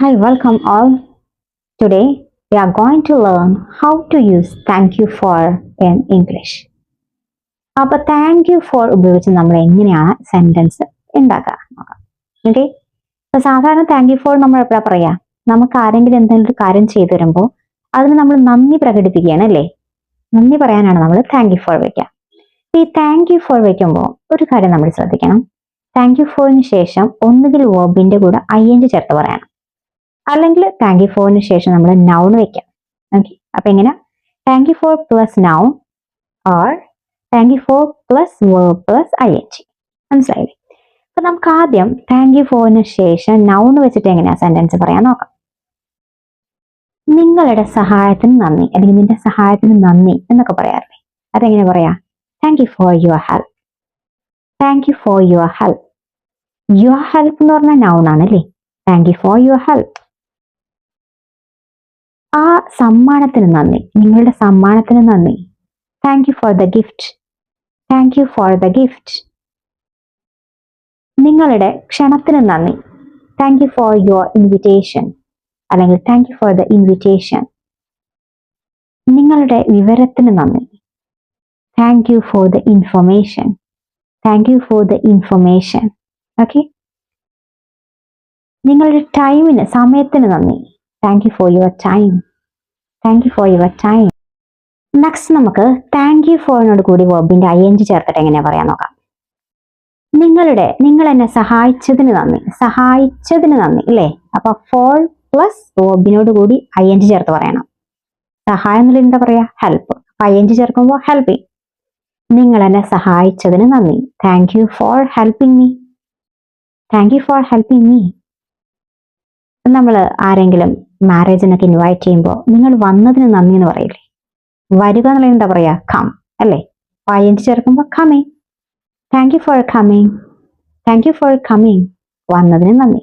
Hi, welcome all. Today we are going to learn how to use thank you for in English. അപ്പോൾ thank you for ഉപയോഗിച്ച് നമ്മൾ എങ്ങനെയാണ് sentence ഉണ്ടാക്കുക നോക്കാം. Okay, അപ്പോൾ സാധാരണ താങ്ക് യു ഫോർ നമ്മൾ എപ്പോഴാണ് പറയാ? നമുക്ക് ആരെങ്കിലും എന്തെങ്കിലും ഒരു കാര്യം ചെയ്തു തരുമ്പോൾ അതിന് നമ്മൾ നന്ദി പ്രകടിപ്പിക്കുകയാണ് അല്ലേ? നന്ദി പറയാനാണ് നമ്മൾ താങ്ക് യു ഫോർ വയ്ക്കുക. ഈ താങ്ക് യു ഫോർ വയ്ക്കുമ്പോൾ ഒരു കാര്യം നമ്മൾ ശ്രദ്ധിക്കണം. താങ്ക് യു ഫോറിന് ശേഷം ഒന്നുകിൽ വേർബിന്റെ കൂടെ ing ചേർത്ത് പറയണം, അല്ലെങ്കിൽ താങ്ക് യു ഫോറിന് ശേഷം നമ്മൾ നൗൺ വെക്കാം. ഓക്കെ, അപ്പൊ എങ്ങനെ? Thank you for plus noun or thank you for plus verb plus ing. മനസ്സിലായില്ലേ? അപ്പൊ നമുക്ക് ആദ്യം താങ്ക് യു ഫോറിന് ശേഷം നൗൺ വെച്ചിട്ട് എങ്ങനെയാ സെന്റൻസ് പറയാൻ നോക്കാം. നിങ്ങളുടെ സഹായത്തിന് നന്ദി, അല്ലെങ്കിൽ നിന്റെ സഹായത്തിന് നന്ദി എന്നൊക്കെ പറയാറില്ലേ? അതെങ്ങനെ പറയാ? Thank you for your help. Thank you for your help. Your help എന്ന് പറഞ്ഞാൽ നൗൺ ആണല്ലേ? താങ്ക് യു ഫോർ യുവർ ഹെൽപ്പ്. ആ സമ്മാനത്തിന് നന്ദി, നിങ്ങളുടെ സമ്മാനത്തിന് നന്ദി. Thank U for the gift. Thank U for the gift. നിങ്ങളുടെ ക്ഷണത്തിന് നന്ദി. Thank you for your invitation, അല്ലെങ്കിൽ thank U for the invitation. നിങ്ങളുടെ വിവരത്തിന് നന്ദി. Thank U for the information. Thank U for the information. Okay, നിങ്ങളുടെ ടൈമിന്, സമയത്തിന് നന്ദി. Thank you for your time. Thank you for your time. Next നമുക്ക് thank you ഫോറിനോട് കൂടി വെർബിന്റെ ing ചേർത്തിട്ട് എങ്ങനെയാ പറയാൻ നോക്കാം. നിങ്ങൾ എന്നെ സഹായിച്ചതിന് നന്ദി. സഹായിച്ചതിന് നന്ദി അല്ലേ? അപ്പൊ ഫോർ പ്ലസ് വെർബിനോട് കൂടി ing ചേർത്ത് പറയണം. സഹായം എന്നുള്ള എന്താ പറയാ? ഹെൽപ്പ്. ing ചേർക്കുമ്പോൾ ഹെൽപ്പിംഗ്. നിങ്ങൾ എന്നെ സഹായിച്ചതിന് നന്ദി. Thank you for helping me. Thank you for helping me. നമ്മൾ ആരെങ്കിലും മാരേജിനൊക്കെ ഇൻവൈറ്റ് ചെയ്യുമ്പോൾ നിങ്ങൾ വന്നതിന് നന്ദി എന്ന് പറയില്ലേ? വരിക എന്നുള്ള എന്താ പറയാ? കം അല്ലേ? ing ചേർക്കുമ്പോൾ coming. Thank U for coming. Thank U for coming. വന്നതിന് നന്ദി.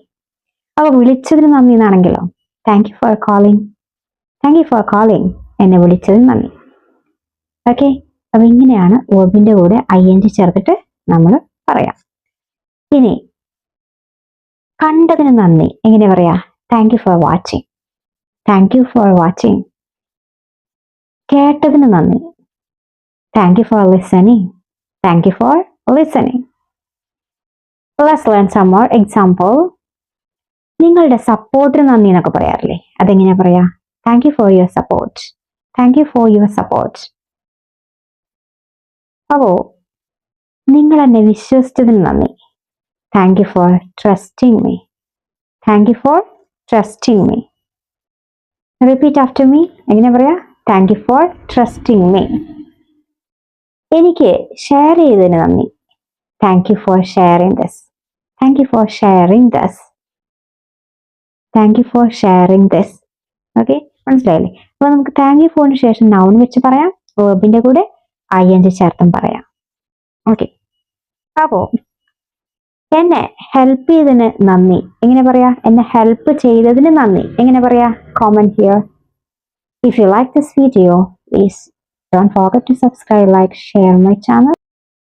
അപ്പോൾ വിളിച്ചതിന് നന്ദി എന്നാണെങ്കിലോ? Thank U for calling. Thank U for calling. എന്നെ വിളിച്ചതിന് നന്ദി. ഓക്കെ, അപ്പൊ ഇങ്ങനെയാണ് വെർബിന്റെ കൂടെ ing ചേർത്തിട്ട് നമ്മൾ പറയാം. ഇനി കണ്ടതിന് നന്ദി എങ്ങനെ പറയാ? Thank you for watching. Thank you for watching. കേട്ടതിന് നന്ദി. Thank you for listening. Thank you for listening. Let's learn some more example. നിങ്ങളുടെ സപ്പോർട്ടിന് നന്ദി എന്നൊക്കെ പറയാറില്ലേ? അതെങ്ങനെയാ പറയാ? Thank you for your support. Thank you for your support. അപ്പോ നിങ്ങൾ എന്നെ വിശ്വസിച്ചതിന് നന്ദി. Thank you for trusting me. Thank you for trusting me. Repeat after me. എങ്ങനെ പറയാ? Thank you for trusting me. എനിക്ക് ഷെയർ ചെയ്തതിന് നന്ദി. Thank you for sharing this. Thank you for sharing this. Thank you for sharing this. Okay, മനസ്സിലായില്ലേ? അപ്പൊ നമുക്ക് thank you ഫോറിന് ശേഷം noun വെച്ച് പറയാം, വേർബിന്റെ കൂടെ ing ചേർത്തും പറയാം. ഓക്കെ, അപ്പോ എന്നെ ഹെൽപ്പ് ചെയ്തതിന് നന്ദി എങ്ങനെ പറയാ? എന്നെ ഹെൽപ്പ് ചെയ്തതിന് നന്ദി എങ്ങനെ പറയാ? Comment here. If you like this video, please don't forget to subscribe, like, share my channel.